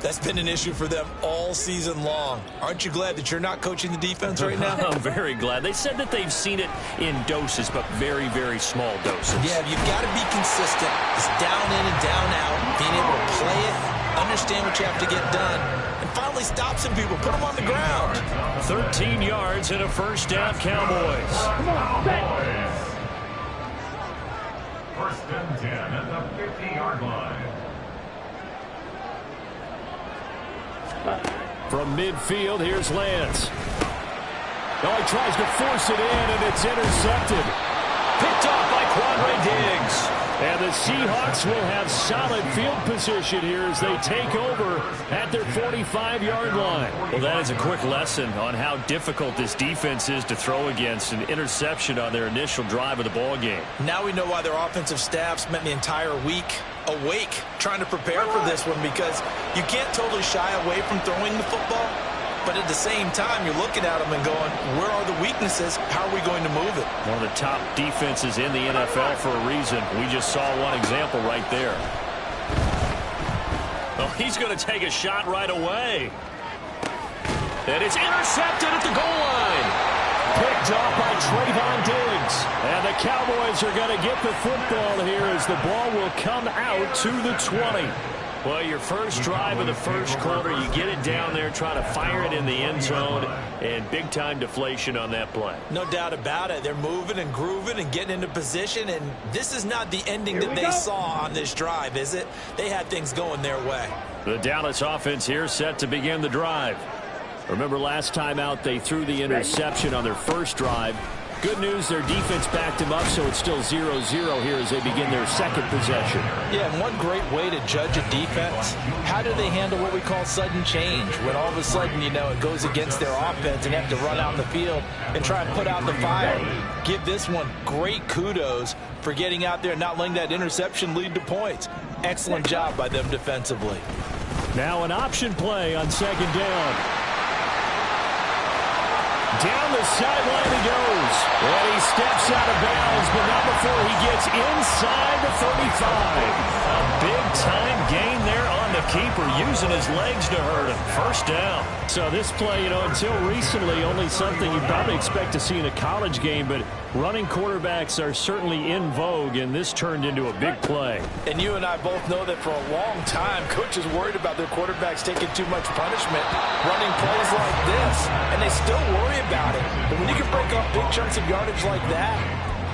That's been an issue for them all season long. Aren't you glad that you're not coaching the defense right now? I'm very glad. They said that they've seen it in doses, but very, very small doses. Yeah, you've got to be consistent. It's down in and down out, being able to play it, understand what you have to get done, and finally stop some people, put them on the ground. 13 yards and a first down, Cowboys. Come on, First and 10 at the 50-yard line. From midfield, here's Lance. Oh, he tries to force it in, and it's intercepted. Picked off by Quandre Diggs. And the Seahawks will have solid field position here as they take over at their 45-yard line. Well, that is a quick lesson on how difficult this defense is to throw against. An interception on their initial drive of the ball game. Now we know why their offensive staff spent the entire week awake trying to prepare for this one, because you can't totally shy away from throwing the football. But at the same time, you're looking at them and going, where are the weaknesses? How are we going to move it? One of the top defenses in the NFL for a reason. We just saw one example right there. Oh, he's going to take a shot right away. And it's intercepted at the goal line. Picked off by Trayvon Diggs. And the Cowboys are going to get the football here as the ball will come out to the 20. Well, your first drive of the first quarter, you get it down there, try to fire it in the end zone, and big-time deflation on that play. No doubt about it. They're moving and grooving and getting into position, and this is not the ending that they saw on this drive, is it? They had things going their way. The Dallas offense here set to begin the drive. Remember last time out, they threw the interception on their first drive. Good news, their defense backed him up, so it's still 0-0 here as they begin their second possession. Yeah, and one great way to judge a defense, how do they handle what we call sudden change? When all of a sudden, you know, it goes against their offense and they have to run out in the field and try and put out the fire. Give this one great kudos for getting out there and not letting that interception lead to points. Excellent job by them defensively. Now an option play on second down. Down the sideline he goes. And he steps out of bounds, but not before he gets inside the 35. A big-time gain there on the keeper, using his legs to hurt him. First down. So this play, you know, until recently, only something you'd probably expect to see in a college game, but running quarterbacks are certainly in vogue, and this turned into a big play. And you and I both know that for a long time, coaches worried about their quarterbacks taking too much punishment, running plays like this, and they still worry about it. But when you can break off big chunks of yardage like that,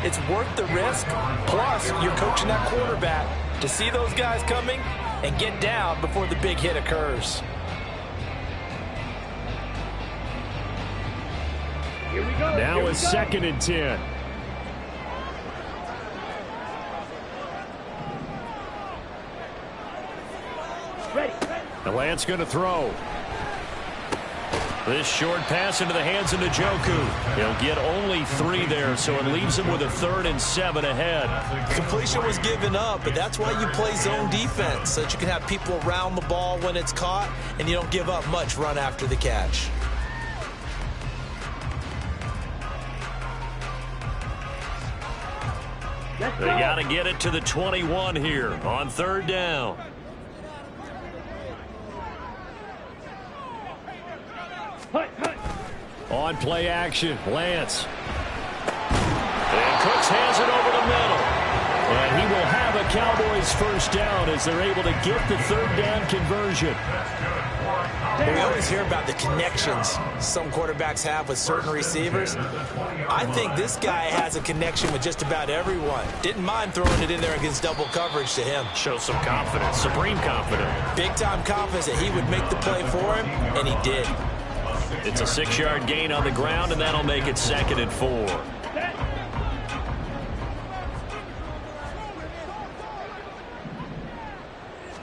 it's worth the risk. Plus, you're coaching that quarterback to see those guys coming and get down before the big hit occurs. Here we go. Now a second and 10. Ready. The Lance going to throw. This short pass into the hands of Njoku. He'll get only 3 there, so it leaves him with a 3rd and 7 ahead. Completion was given up, but that's why you play zone defense, so that you can have people around the ball when it's caught, and you don't give up much run after the catch. They got to get it to the 21 here on 3rd down. On play action, Lance. And Cooks has it over the middle. And he will have a Cowboys first down as they're able to get the 3rd down conversion. We always hear about the connections some quarterbacks have with certain receivers. I think this guy has a connection with just about everyone. Didn't mind throwing it in there against double coverage to him. Shows some confidence, supreme confidence. Big-time confidence that he would make the play for him, and he did. It's a 6-yard gain on the ground, and that'll make it 2nd and 4.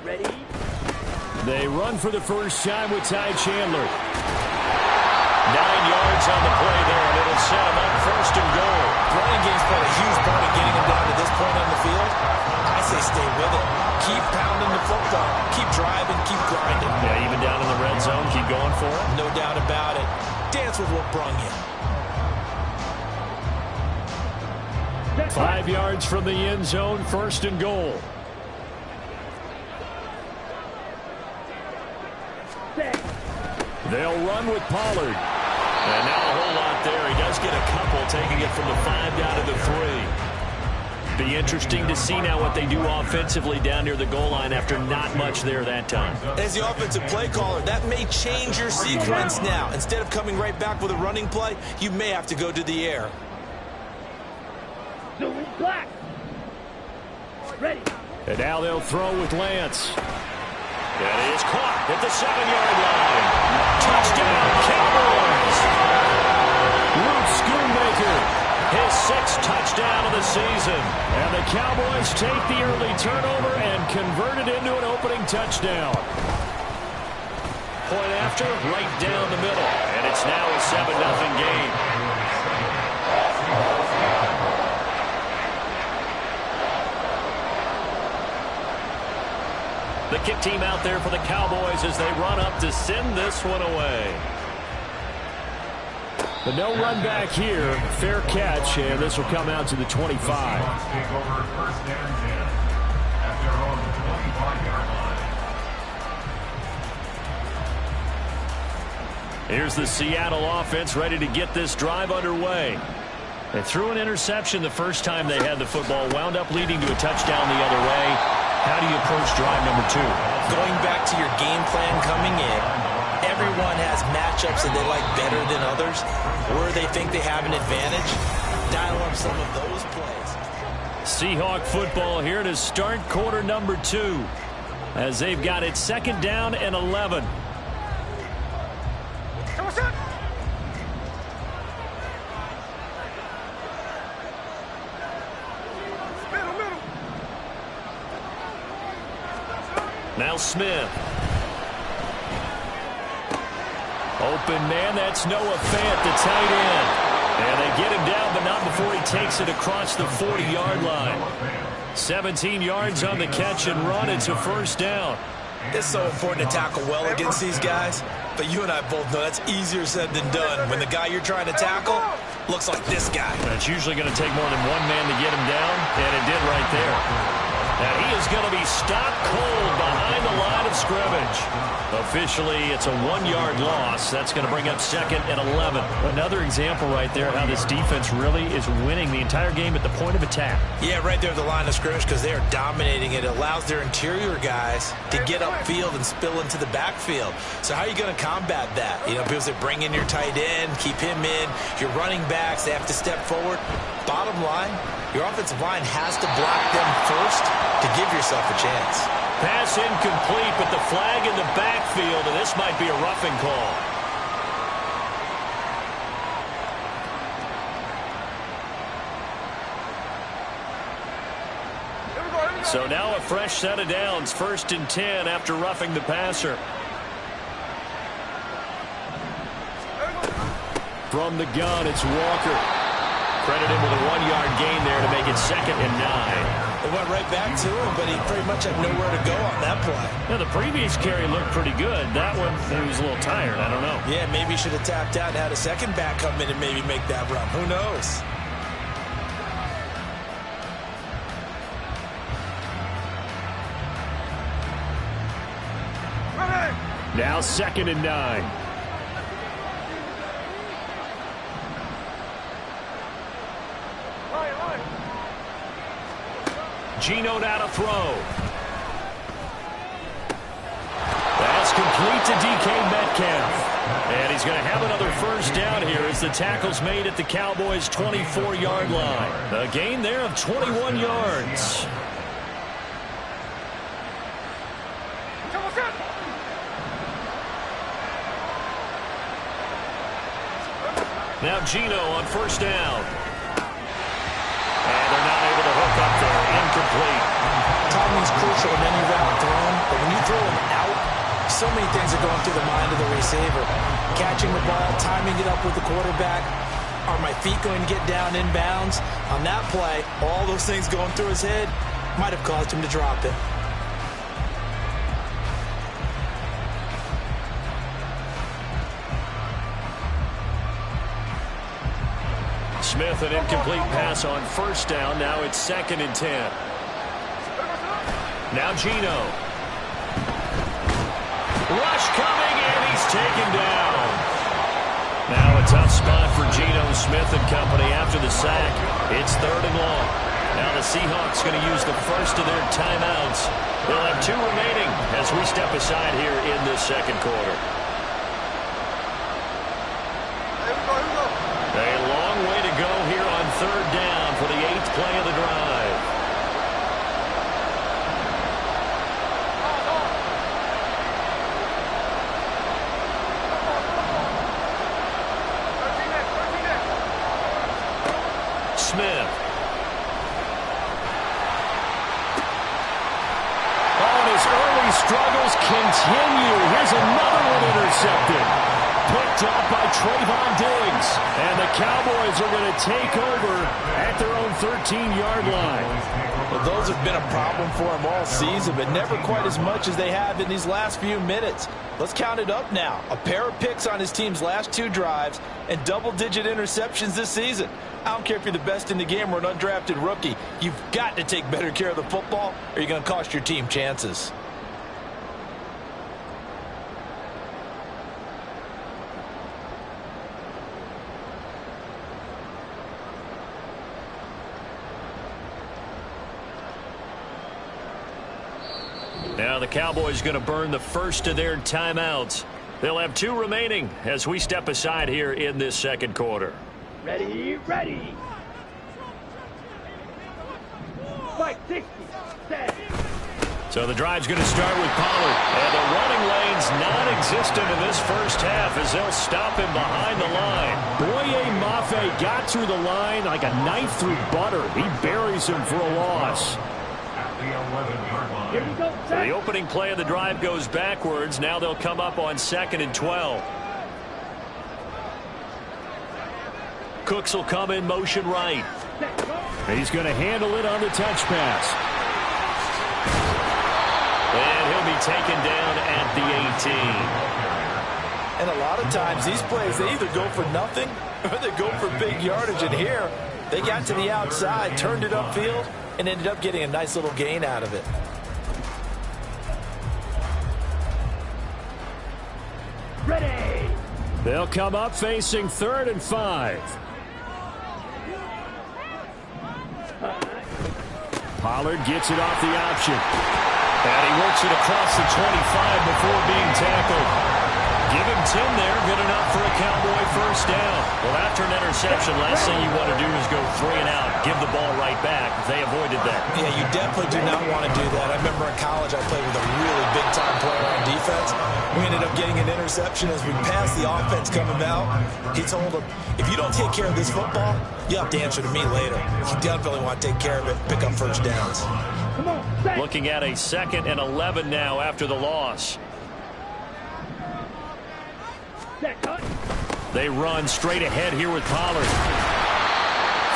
Ready. They run for the first time with Ty Chandler. 9 yards on the play there, and it'll set him up 1st and goal. Running game's played a huge part of getting him down to this point on the field. I say stay with it. Keep pounding the football. Keep driving. Keep grinding. Yeah, even down in the red zone, keep going for it. No doubt about it. Dance with what brung you. 5 yards from the end zone, 1st and goal. They'll run with Pollard. And now a whole lot there. He does get a couple, taking it from the 5 down to the 3. Be interesting to see now what they do offensively down near the goal line after not much there that time. As the offensive play caller, that may change your sequence now. Instead of coming right back with a running play, you may have to go to the air. Black. Ready. And now they'll throw with Lance. That is caught at the 7-yard line. Touchdown, Cowboys. Luke Schoonmaker, his 6th touchdown of the season. And the Cowboys take the early turnover and convert it into an opening touchdown. Point after, right down the middle. And it's now a 7-0 game. The kick team out there for the Cowboys as they run up to send this one away. The no run back here. Fair catch, and this will come out to the 25. Take over 1st and 10 at their own 25-yard line. Here's the Seattle offense ready to get this drive underway. They threw an interception the first time they had the football, wound up leading to a touchdown the other way. How do you approach drive number 2? Going back to your game plan coming in, everyone has matchups that they like better than others, where they think they have an advantage. Dial up some of those plays. Seahawk football here to start quarter number 2 as they've got it 2nd down and 11. Now Smith. Open man, that's Noah Fant, the tight end. And they get him down, but not before he takes it across the 40-yard line. 17 yards on the catch and run. It's a 1st down. It's so important to tackle well against these guys, but you and I both know that's easier said than done when the guy you're trying to tackle looks like this guy. And it's usually going to take more than one man to get him down, and it did right there. And he is going to be stopped cold behind the line of scrimmage. Officially, it's a 1-yard loss. That's going to bring up 2nd and 11. Another example right there how this defense really is winning the entire game at the point of attack. Yeah, right there at the line of scrimmage because they are dominating it. It allows their interior guys to get upfield and spill into the backfield. So how are you going to combat that? You know, because they bring in your tight end, keep him in. Your running backs, they have to step forward. Bottom line, your offensive line has to block them first to give yourself a chance. Pass incomplete, but the flag in the backfield, and this might be a roughing call. So now a fresh set of downs, 1st and 10 after roughing the passer. From the gun, it's Walker. Credit him with a 1-yard gain there to make it 2nd and 9. It went right back to him, but he pretty much had nowhere to go on that play. Now, the previous carry looked pretty good. That one, he was a little tired. I don't know. Yeah, maybe he should have tapped out and had a second back come in and maybe make that run. Who knows? Now 2nd and 9. Geno now to throw. That's complete to DK Metcalf. And he's going to have another 1st down here as the tackle's made at the Cowboys' 24-yard line. A gain there of 21 yards. Now Geno on 1st down. And they're not able to hook up there. Incomplete. Timing's crucial in any route thrown, but when you throw him out, so many things are going through the mind of the receiver. Catching the ball, timing it up with the quarterback. Are my feet going to get down in bounds? On that play, all those things going through his head might have caused him to drop it. Smith, an incomplete pass on 1st down. Now it's 2nd and 10. Now Geno. Rush coming, taken down. Now a tough spot for Geno Smith and company after the sack. It's 3rd and long. Now the Seahawks going to use the first of their timeouts. They'll have 2 remaining as we step aside here in this second quarter. A long way to go here on 3rd down for the 8th play of the drive. Smith. His early struggles continue. Here's another one intercepted. Picked up by Trayvon Diggs. And the Cowboys are going to take over at their own 13-yard line. Well, those have been a problem for him all season, but never quite as much as they have in these last few minutes. Let's count it up now. A pair of picks on his team's last 2 drives and double-digit interceptions this season. I don't care if you're the best in the game or an undrafted rookie. You've got to take better care of the football or you're going to cost your team chances. Now the Cowboys going to burn the first of their timeouts. They'll have 2 remaining as we step aside here in this second quarter. Ready, ready. Fight 60, set. So the drive's going to start with Pollard. And the running lane's non-existent in this first half as they'll stop him behind the line. Boye Mafe got through the line like a knife through butter. He buries him for a loss. Here we go, So the opening play of the drive goes backwards. Now they'll come up on 2nd and 12. Cooks will come in motion right. He's going to handle it on the touch pass. And he'll be taken down at the 18. And a lot of times these plays, they either go for nothing or they go for big yardage. And here, they got to the outside, turned it upfield, and ended up getting a nice little gain out of it. Ready. They'll come up facing 3rd and 5. Pollard gets it off the option. And he works it across the 25 before being tackled. Give him 10 there, good enough for a Cowboy first down. Well, after an interception, last thing you want to do is go 3 and out, give the ball right back. They avoided that. Yeah, you definitely do not want to do that. I remember in college I played with a really big-time player on defense. We ended up getting an interception as we passed the offense coming out. He told him, if you don't take care of this football, you have to answer to me later. You definitely want to take care of it, pick up first downs. Come on, set. Looking at a 2nd and 11 now after the loss. Set, cut. They run straight ahead here with Pollard.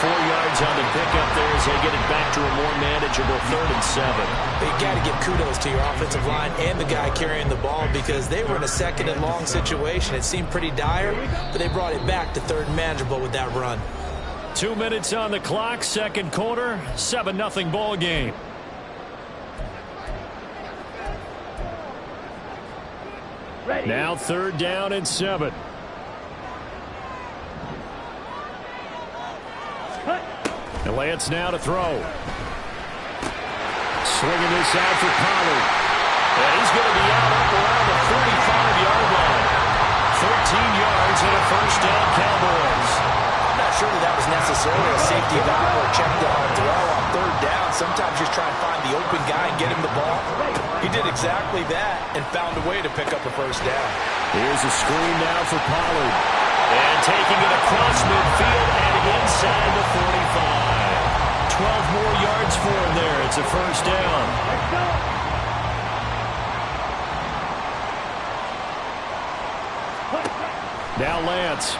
4 yards on the pickup there as they get it back to a more manageable 3rd and 7. You got to give kudos to your offensive line and the guy carrying the ball because they were in a 2nd and long situation. It seemed pretty dire, but they brought it back to 3rd and manageable with that run. 2 minutes on the clock, second quarter, 7-0 ball game. Ready. Now 3rd down and 7. Cut. And Lance now to throw. Swinging this out for Pollard. And he's going to be out up around the 45-yard line. 13 yards and a first down, Cowboys. I'm not sure that was necessarily a safety valve or check down throw on 3rd down. Sometimes just try and find the open guy and get him the ball. He did exactly that and found a way to pick up a first down. Here's a screen now for Pollard. And taking it across midfield and inside the 45. 12 more yards for him there. It's a first down. Let's go. Now Lance.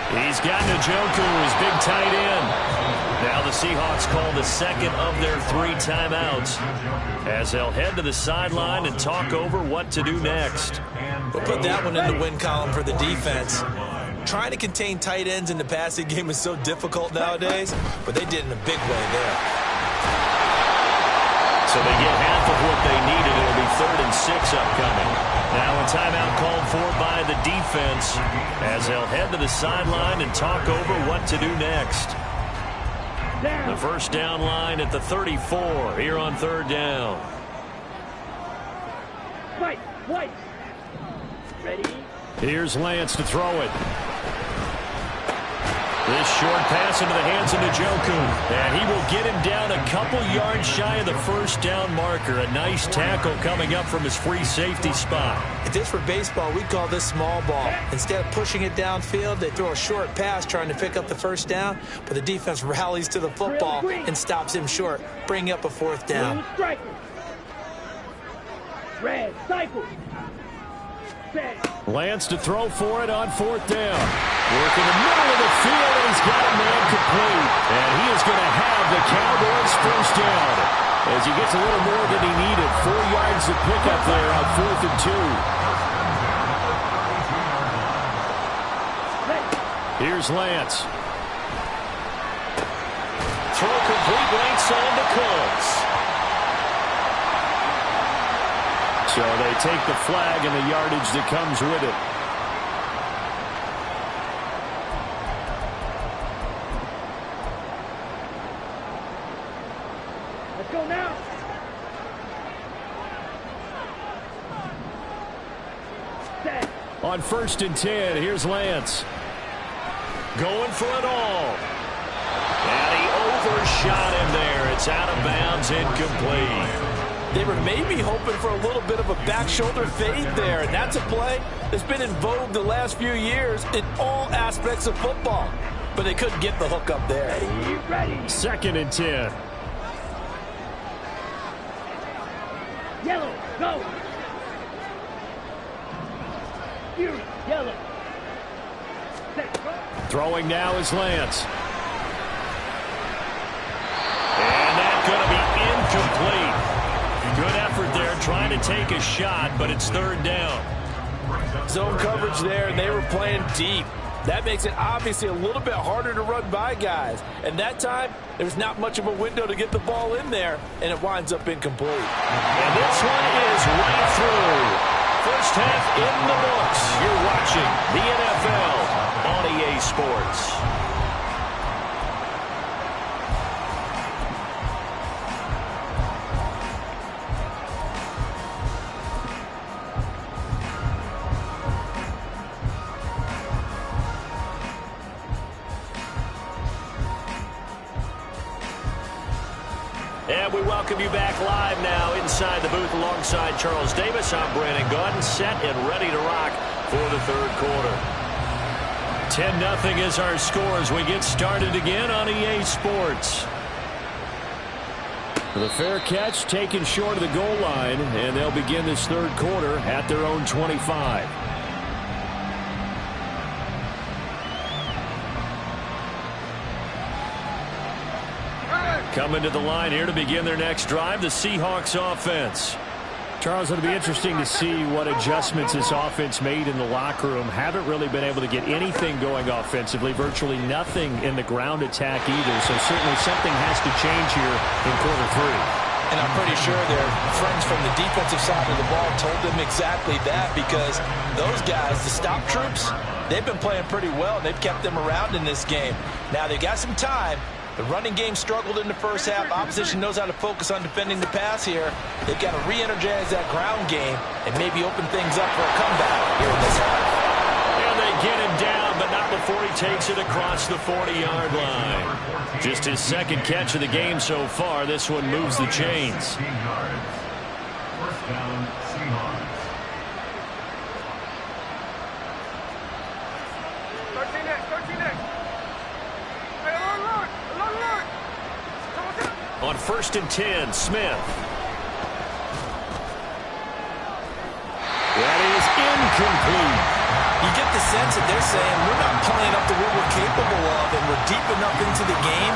He's got Njoku, his big tight end. Now the Seahawks call the 2nd of their 3 timeouts as they'll head to the sideline and talk over what to do next. We'll put that one in the win column for the defense. Trying to contain tight ends in the passing game is so difficult nowadays, but they did in a big way there. So they get half of what they needed. It'll be 3rd and 6 upcoming. Now a timeout call for by the defense as they'll head to the sideline and talk over what to do next. The first down line at the 34 here on third down. White. Ready? Here's Lance to throw it. This short pass into the hands of Njoku. And he will get him down a couple yards shy of the first down marker. A nice tackle coming up from his free safety spot. If this were baseball, we'd call this small ball. Instead of pushing it downfield, they throw a short pass trying to pick up the first down, but the defense rallies to the football and stops him short, bringing up a fourth down. Red, cycle. Lance to throw for it on fourth down. Work in the middle of the field, and he's got a man complete. And he is going to have the Cowboys first down as he gets a little more than he needed. 4 yards to pick up there on 4th and 2. Here's Lance. Throw complete right side to Coates. So they take the flag and the yardage that comes with it. Let's go now. Set. On 1st and 10, here's Lance. Going for it all. And he overshot him there. It's out of bounds, incomplete. They were maybe hoping for a little bit of a back shoulder fade there, and that's a play that's been in vogue the last few years in all aspects of football. But they couldn't get the hook up there. Ready. 2nd and 10. Yellow, go. Fury, yellow. Set, go. Throwing now is Lance. And that's going to be incomplete. Good effort there trying to take a shot, but it's third down. Zone coverage there, and they were playing deep. That makes it obviously a little bit harder to run by guys. And that time, there's not much of a window to get the ball in there, and it winds up incomplete. And this one is right through. First half in the books. You're watching the NFL on EA Sports. And we welcome you back live now inside the booth alongside Charles Davis. I'm Brandon Gaudin, set and ready to rock for the third quarter. 10-0 is our score as we get started again on EA Sports. The fair catch taken short of the goal line, and they'll begin this third quarter at their own 25. Coming to the line here to begin their next drive, the Seahawks offense. Charles, it'll be interesting to see what adjustments this offense made in the locker room. Haven't really been able to get anything going offensively, virtually nothing in the ground attack either. So certainly something has to change here in quarter 3. And I'm pretty sure their friends from the defensive side of the ball told them exactly that, because those guys, the stop troops, they've been playing pretty well, and they've kept them around in this game. Now they've got some time. The running game struggled in the first half. Opposition knows how to focus on defending the pass here. They've got to re-energize that ground game and maybe open things up for a comeback here in this half. And they get him down, but not before he takes it across the 40-yard line. Just his second catch of the game so far. This one moves the chains. First down, Seahawks. On 1st and 10, Smith. That is incomplete. You get the sense that they're saying we're not playing up to what we're capable of, and we're deep enough into the game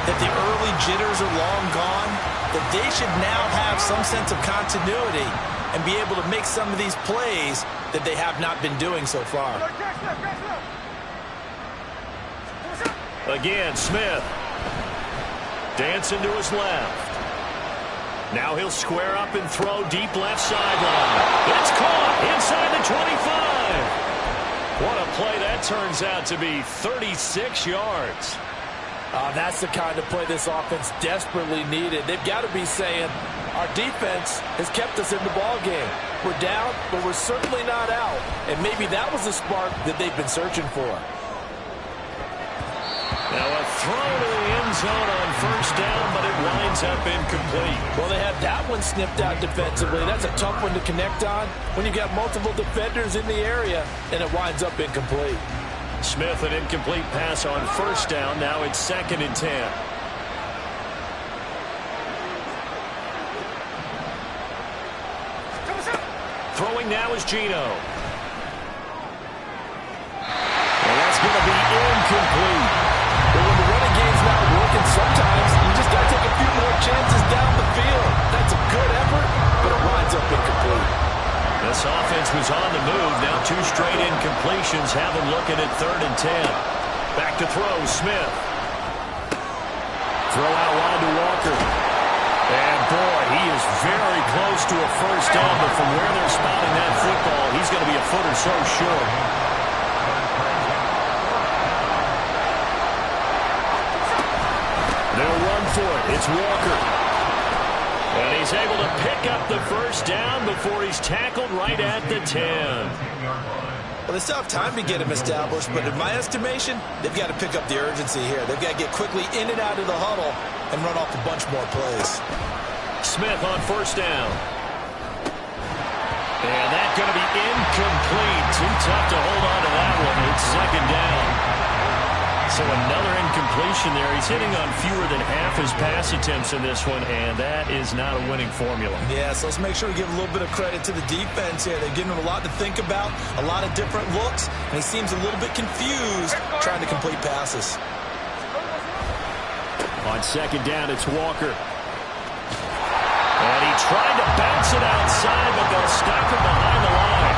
that the early jitters are long gone, that they should now have some sense of continuity and be able to make some of these plays that they have not been doing so far. Again, Smith. Dancing to his left. Now he'll square up and throw deep left sideline. It's caught inside the 25. turns out to be 36 yards. That's the kind of play this offense desperately needed. They've got to be saying, our defense has kept us in the ball game. We're down, but we're certainly not out. And maybe that was the spark that they've been searching for. Now a throw to the end zone on first down, but it winds up incomplete. Well, they had that one snipped out defensively. That's a tough one to connect on when you got multiple defenders in the area, and it winds up incomplete. Smith, an incomplete pass on first down. Now it's 2nd and 10. Throwing now is Geno. And that's going to be incomplete. But when the running game's not working, sometimes you just got to take a few more chances down the field. That's a good effort, but it winds up incomplete. This offense was on the move. Now 2 straight incompletions have them looking at 3rd and 10. Back to throw, Smith. Throw out wide to Walker. And boy, he is very close to a first down, but from where they're spotting that football, he's going to be a foot or so short. They'll run for it. It's Walker. And he's able to pick up the first down before he's tackled right at the 10. Well, they still have time to get him established, but in my estimation, they've got to pick up the urgency here. They've got to get quickly in and out of the huddle and run off a bunch more plays. Smith on first down. And that's going to be incomplete. Too tough to hold on to that one. It's 2nd down. So another incompletion there. He's hitting on fewer than half his pass attempts in this one, and that is not a winning formula. Yeah, so let's make sure we give a little bit of credit to the defense here. They've given him a lot to think about, a lot of different looks, and he seems a little bit confused trying to complete passes. On 2nd down, it's Walker. And he tried to bounce it outside, but they'll stop him behind the line.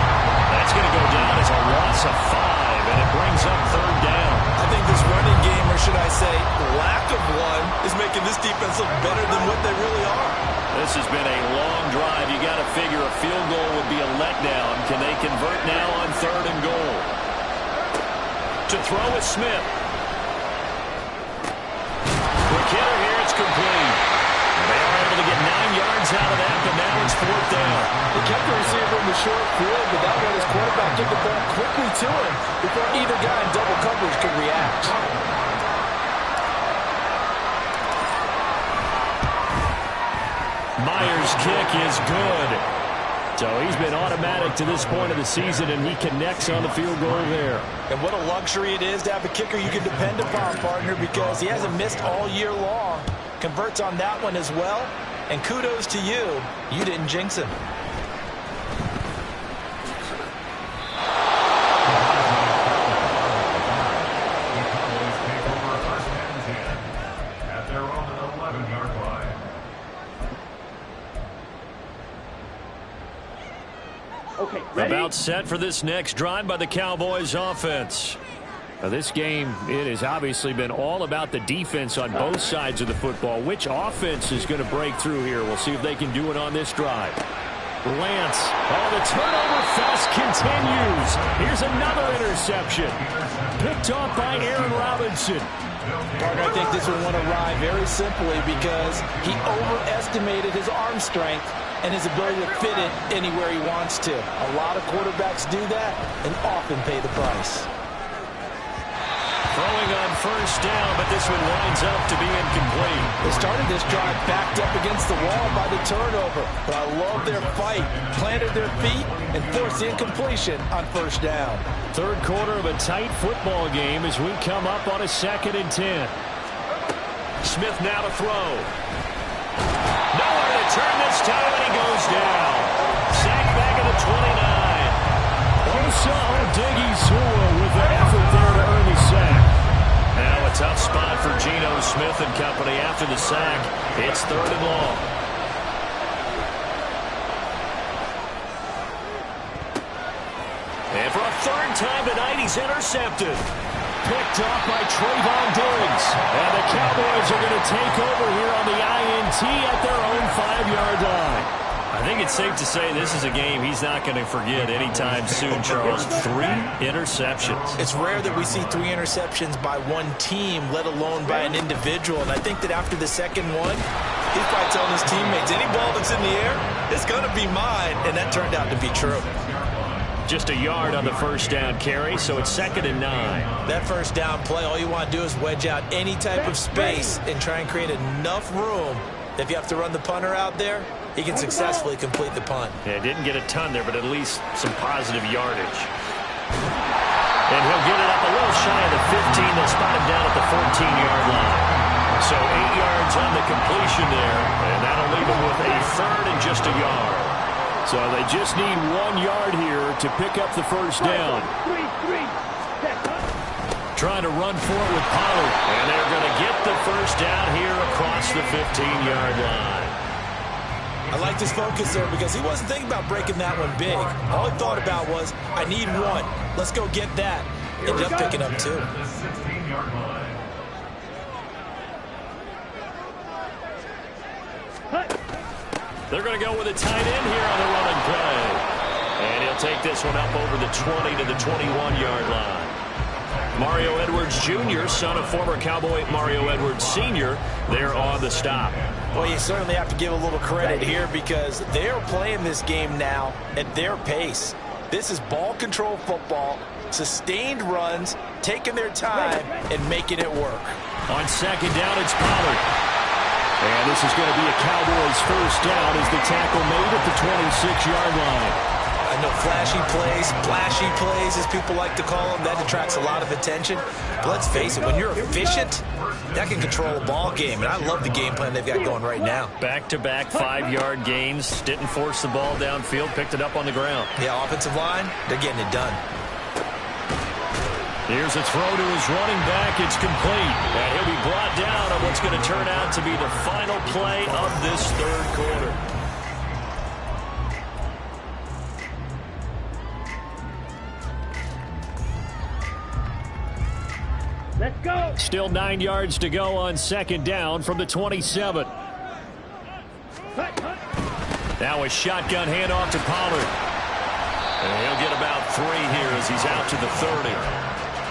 That's going to go down as a loss of 5, and it brings up 3rd down. I think this running game, or should I say lack of one, is making this defense look better than what they really are. This has been a long drive. You got to figure a field goal would be a letdown. Can they convert now on 3rd and goal? To throw is Smith. Quick hitter here. It's complete. They are able to get 9 yards out of that, but now it's 4th down. They kept the receiver in the short field, but that let his quarterback get the ball quickly to him before either guy in double coverage could react. Myers' kick is good. So he's been automatic to this point of the season, and he connects on the field goal there. And what a luxury it is to have a kicker you can depend upon, partner, because he hasn't missed all year long. Converts on that one as well. And kudos to you. You didn't jinx him. At their own 11-yard line. Okay, ready? About set for this next drive by the Cowboys offense. Now, this game, it has obviously been all about the defense on both sides of the football. Which offense is going to break through here? We'll see if they can do it on this drive. Lance, the turnover fest continues. Here's another interception. Picked off by Aaron Robinson. Partner, I think this one went awry very simply because he overestimated his arm strength and his ability to fit it anywhere he wants to. A lot of quarterbacks do that and often pay the price. Throwing on first down, but this one winds up to be incomplete. They started this drive backed up against the wall by the turnover, but I love their fight. Planted their feet and forced the incompletion on first down. 3rd quarter of a tight football game as we come up on a 2nd and 10. Smith now to throw. Nowhere to turn this time, and he goes down. Sacked back at the 29. Osa Odighizuwa with the effort there to earn the sack. Now a tough spot for Geno Smith and company after the sack. It's 3rd and long. And for a 3rd time tonight, he's intercepted. Picked off by Trayvon Diggs. And the Cowboys are going to take over here on the INT at their own 5-yard line. I think it's safe to say this is a game he's not going to forget anytime soon, Charles. 3 interceptions. It's rare that we see 3 interceptions by one team, let alone by an individual. And I think that after the second one, he's probably telling his teammates, any ball that's in the air, it's going to be mine. And that turned out to be true. Just a yard on the first down carry, so it's 2nd and 9. That first down play, all you want to do is wedge out any type of space and try and create enough room. If you have to run the punter out there, he can successfully complete the punt. Yeah, didn't get a ton there, but at least some positive yardage. And he'll get it up a little shy of the 15. They'll spot him down at the 14-yard line. So 8 yards on the completion there, and that'll leave him with a 3rd and just a yard. So they just need 1 yard here to pick up the first down. Trying to run for it with Pollard. And they're going to get the first down here across the 15-yard line. I liked his focus there because he wasn't thinking about breaking that one big. All he thought about was, I need 1. Let's go get that. Ended up picking up 2. They're going to go with a tight end here on the running play. And he'll take this one up over the 20 to the 21-yard line. Mario Edwards Jr., son of former Cowboy Mario Edwards Sr., there on the stop. Well, you certainly have to give a little credit here because they're playing this game now at their pace. This is ball control football, sustained runs, taking their time, and making it work. On 2nd down, it's Pollard. And this is going to be a Cowboys first down as the tackle made at the 26-yard line. I know flashy plays, flashy plays, as people like to call them, that attracts a lot of attention. But let's face it, when you're efficient, that can control a ball game. And I love the game plan they've got going right now. Back-to-back 5-yard gains. Didn't force the ball downfield, picked it up on the ground. Yeah, offensive line, they're getting it done. Here's a throw to his running back. It's complete. And he'll be brought down on what's going to turn out to be the final play of this 3rd quarter. Let's go. Still 9 yards to go on 2nd down from the 27. Now a shotgun handoff to Pollard. And he'll get about 3 here as he's out to the 30.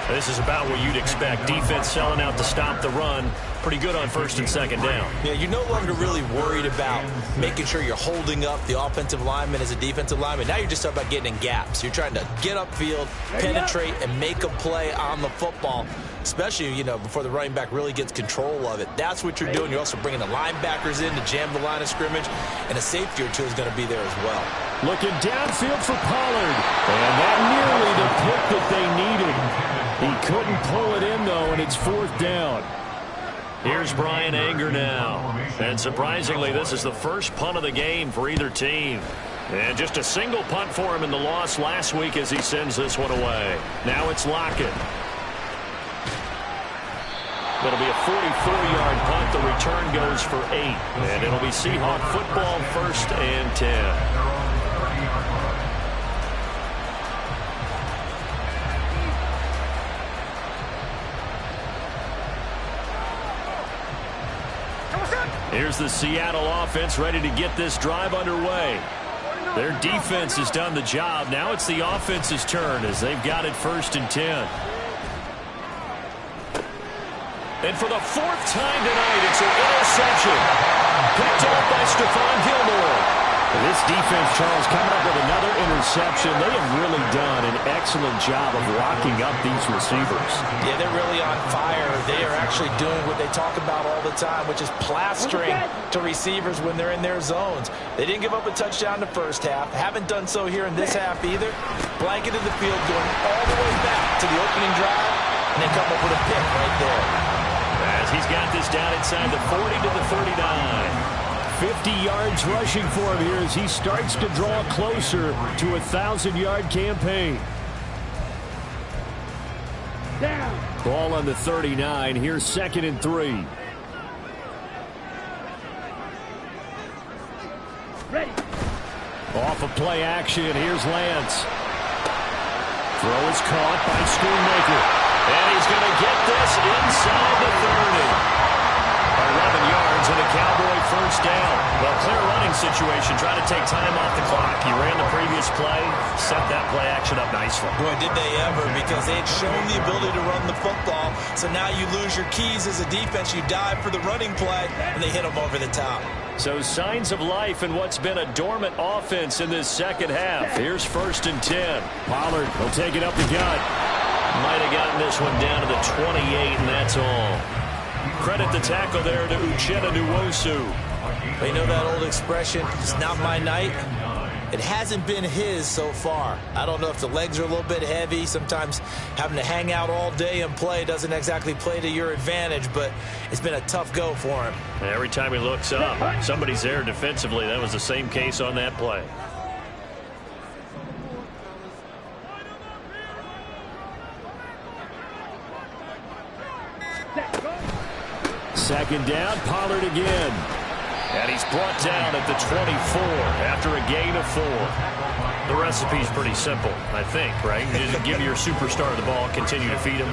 This is about what you'd expect. Defense selling out to stop the run. Pretty good on 1st and 2nd down. Yeah, you're no longer really worried about making sure you're holding up the offensive lineman as a defensive lineman. Now you're just talking about getting in gaps. You're trying to get upfield, penetrate, and make a play on the football, especially, you know, before the running back really gets control of it. That's what you're doing. You're also bringing the linebackers in to jam the line of scrimmage, and a safety or two is going to be there as well. Looking downfield for Pollard. And that nearly the pick that they needed. He couldn't pull it in, though, and it's 4th down. Here's Brian Anger now. And surprisingly, this is the first punt of the game for either team. And just a single punt for him in the loss last week as he sends this one away. Now it's Lockett. It'll be a 44-yard punt. The return goes for 8. And it'll be Seahawk football 1st and 10. Here's the Seattle offense ready to get this drive underway. Their defense has done the job. Now it's the offense's turn as they've got it 1st and 10. And for the 4th time tonight, it's an interception. Picked off by Stephon Gilmore. This defense, Charles, coming up with another interception. They have really done an excellent job of locking up these receivers. Yeah, they're really on fire. They are actually doing what they talk about all the time, which is plastering to receivers when they're in their zones. They didn't give up a touchdown in the first half. Haven't done so here in this half either. Blanketed the field, going all the way back to the opening drive, and they come up with a pick right there. As he's got this down inside the 40 to the 39. 50 yards rushing for him here as he starts to draw closer to a 1,000-yard campaign. Down. Ball on the 39. Here's 2nd and 3. Ready. Off of play action. Here's Lance. Throw is caught by Schoonmaker. And he's going to get this inside the 30. 11 yards and a Cowboy first down. Well, clear running situation, trying to take time off the clock. He ran the previous play, set that play action up nicely. Boy, did they ever, because they had shown the ability to run the football. So now you lose your keys as a defense. You dive for the running play, and they hit them over the top. So signs of life in what's been a dormant offense in this second half. Here's 1st and 10. Pollard will take it up the gut. Might have gotten this one down to the 28, and that's all. Credit the tackle there to Uchenna Nwosu. But you know that old expression, it's not my night? It hasn't been his so far. I don't know if the legs are a little bit heavy. Sometimes having to hang out all day and play doesn't exactly play to your advantage, but it's been a tough go for him. And every time he looks up, somebody's there defensively. That was the same case on that play. Second down, Pollard again. And he's brought down at the 24 after a gain of 4. The recipe's pretty simple, I think, right? You just give your superstar the ball, continue to feed him.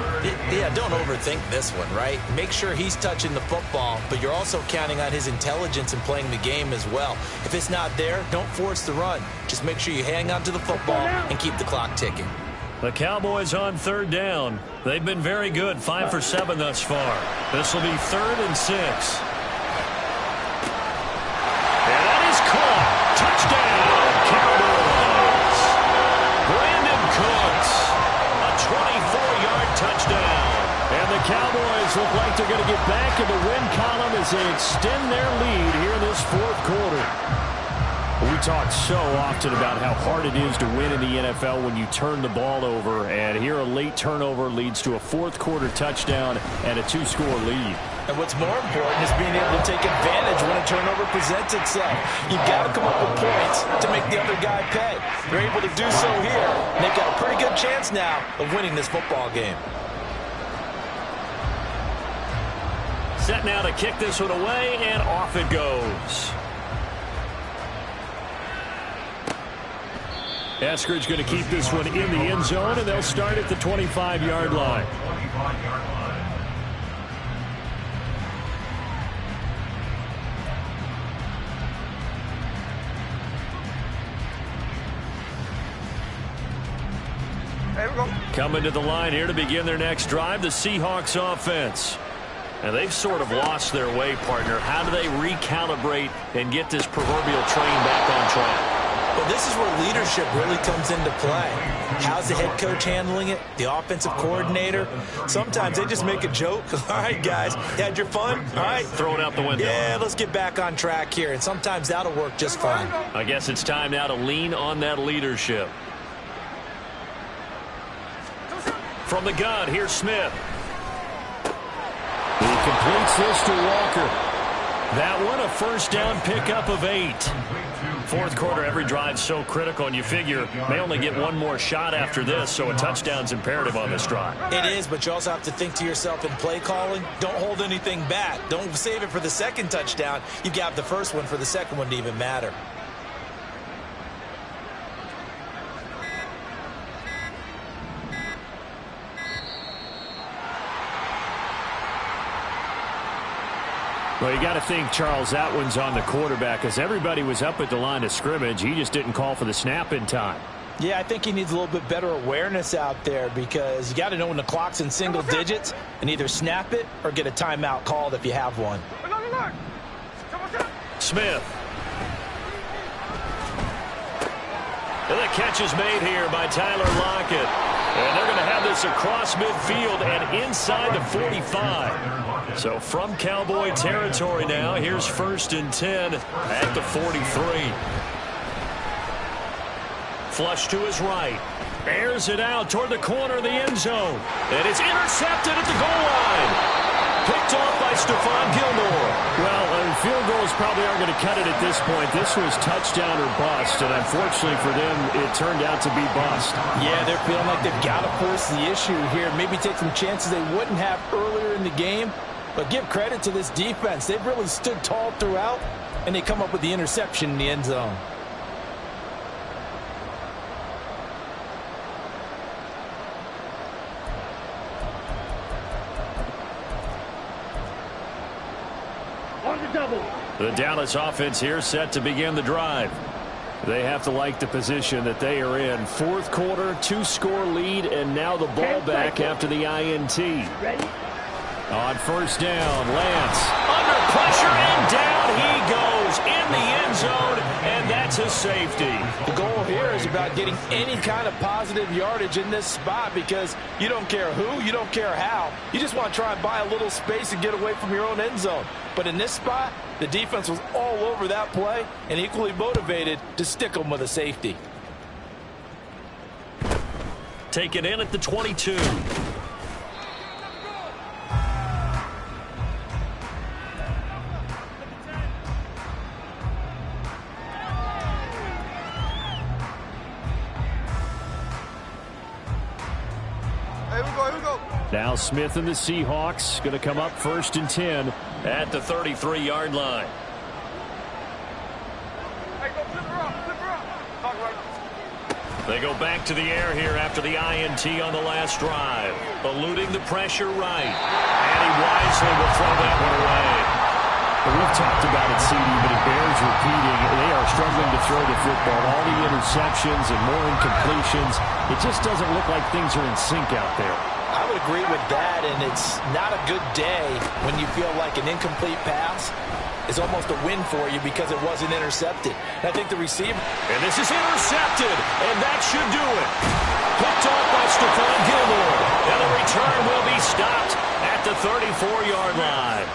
Yeah, don't overthink this one, right? Make sure he's touching the football, but you're also counting on his intelligence and playing the game as well. If it's not there, don't force the run. Just make sure you hang on to the football and keep the clock ticking. The Cowboys on 3rd down. They've been very good, 5 for 7 thus far. This will be 3rd and 6. And that is caught. Touchdown, Cowboys. Brandon Cooks, a 24-yard touchdown. And the Cowboys look like they're going to get back in the win column as they extend their lead here in this 4th quarter. We talk so often about how hard it is to win in the NFL when you turn the ball over, and here a late turnover leads to a 4th quarter touchdown and a 2-score lead. And what's more important is being able to take advantage when a turnover presents itself. You've got to come up with points to make the other guy pay. They're able to do so here, and they've got a pretty good chance now of winning this football game. Set now to kick this one away, and off it goes. Eskridge going to keep this one in the end zone, and they'll start at the 25-yard line. Coming to the line here to begin their next drive, the Seahawks offense. And they've sort of lost their way, partner. How do they recalibrate and get this proverbial train back on track? Well, this is where leadership really comes into play. How's the head coach handling it? The offensive coordinator? Sometimes they just make a joke. All right, guys, you had your fun? All right. Throw it out the window. Yeah, let's get back on track here. And sometimes that'll work just fine. I guess it's time now to lean on that leadership. From the gun, here's Smith. He completes this to Walker. That one, a first down pickup of 8. 4th quarter, every drive so critical, and you figure may only get one more shot after this, so a touchdown's imperative on this drive. It is, but you also have to think to yourself in play calling, don't hold anything back. Don't save it for the second touchdown. You got the first one for the second one to even matter. Well, you got to think, Charles, that one's on the quarterback because everybody was up at the line of scrimmage. He just didn't call for the snap in time. Yeah, I think he needs a little bit better awareness out there because you got to know when the clock's in single digits and either snap it or get a timeout called if you have one. Smith. And the catch is made here by Tyler Lockett. And they're going to have this across midfield and inside the 45. So from Cowboy territory now, here's 1st and 10 at the 43. Flush to his right. Airs it out toward the corner of the end zone. And it's intercepted at the goal line. Picked off by Stephon Gilmore. Well, field goals probably aren't going to cut it at this point. This was touchdown or bust, and unfortunately for them, it turned out to be bust. Yeah, they're feeling like they've got to force the issue here. Maybe take some chances they wouldn't have earlier in the game. But give credit to this defense. They've really stood tall throughout, and they come up with the interception in the end zone. on the double. The Dallas offense here set to begin the drive. They have to like the position that they are in. Fourth quarter, 2-score lead, and now the ball back after the INT. Ready? On first down, Lance under pressure, and down he goes in the end zone, and that's a safety. The goal here is about getting any kind of positive yardage in this spot because you don't care who, you don't care how. You just want to try and buy a little space and get away from your own end zone. But in this spot, the defense was all over that play and equally motivated to stick them with a safety. Take it in at the 22. Here we go. Now Smith and the Seahawks going to come up 1st and 10 at the 33-yard line. Hey, go flip her up. They go back to the air here after the INT on the last drive. Eluding the pressure right. And he wisely will throw that one away. We've talked about it, CD, but it bears repeating. They are struggling to throw the football. All the interceptions and more incompletions. It just doesn't look like things are in sync out there. I would agree with that, and it's not a good day when you feel like an incomplete pass is almost a win for you because it wasn't intercepted. And I think the receiver... And this is intercepted, and that should do it. Picked off by Stephon Gilmore, and the return will be stopped at the 34-yard line.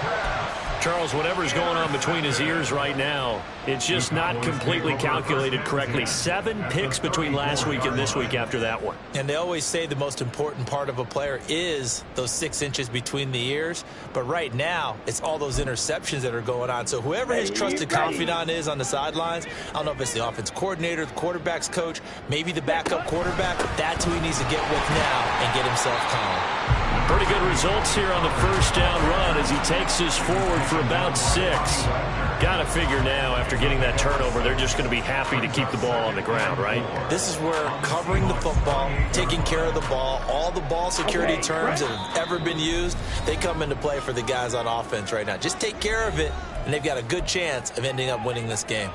Charles, whatever's going on between his ears right now, it's just not completely calculated correctly. 7 picks between last week and this week after that one. And they always say the most important part of a player is those 6 inches between the ears. But right now, it's all those interceptions that are going on. So whoever his trusted confidant is on the sidelines, I don't know if it's the offense coordinator, the quarterback's coach, maybe the backup quarterback, that's who he needs to get with now and get himself calm. Pretty good results here on the first down run as he takes this forward for about 6. Got to figure now, after getting that turnover, they're just going to be happy to keep the ball on the ground, right? This is where covering the football, taking care of the ball, all the ball security terms that have ever been used, they come into play for the guys on offense right now. Just take care of it, and they've got a good chance of ending up winning this game.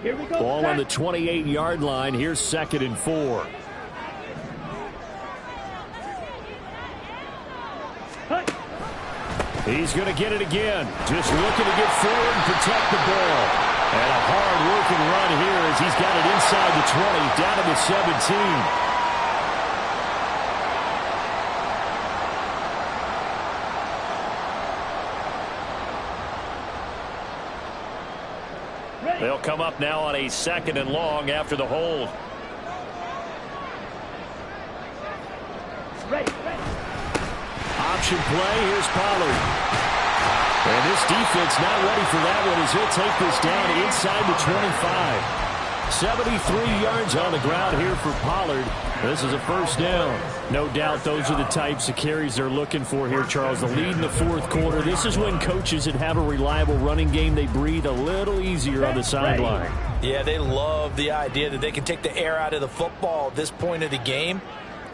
Here we go. Ball on the 28-yard line. Here's 2nd and 4. He's going to get it again. Just looking to get forward and protect the ball. And a hard-working run here as he's got it inside the 20, down to the 17. They'll come up now on a 2nd and long after the hold. Option play. Here's Pollard. And this defense not ready for that one as he'll take this down inside the 25. 73 yards on the ground here for Pollard. This is a first down. No doubt those are the types of carries they're looking for here, Charles. The lead in the fourth quarter. This is when coaches that have a reliable running game, they breathe a little easier on the sideline. Yeah, they love the idea that they can take the air out of the football at this point of the game.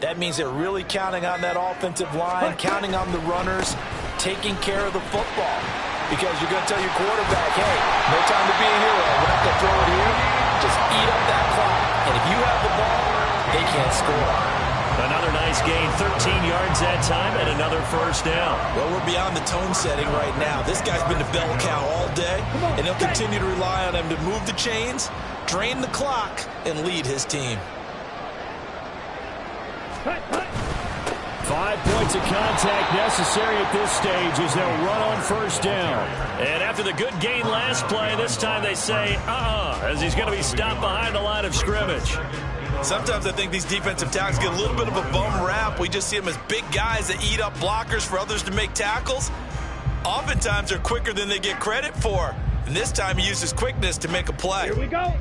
That means they're really counting on that offensive line, counting on the runners, taking care of the football. Because you're going to tell your quarterback, hey, no time to be a hero. We're not going to throw it here. Just eat up that clock. And if you have the ball, they can't score. Another nice gain, 13 yards that time, and another first down. Well, we're beyond the tone setting right now. This guy's been the bell cow all day, and he'll continue to rely on him to move the chains, drain the clock, and lead his team. 5 points of contact necessary at this stage as they'll run on first down. And after the good gain last play, this time they say, as he's going to be stopped behind the line of scrimmage. Sometimes I think these defensive tackles get a little bit of a bum rap. We just see them as big guys that eat up blockers for others to make tackles. Oftentimes they're quicker than they get credit for. And this time he uses quickness to make a play. Here we go.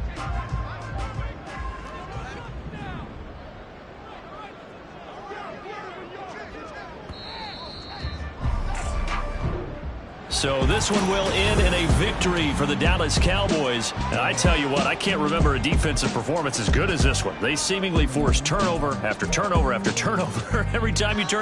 So this one will end in a victory for the Dallas Cowboys. And I tell you what, I can't remember a defensive performance as good as this one. They seemingly forced turnover after turnover after turnover every time you turned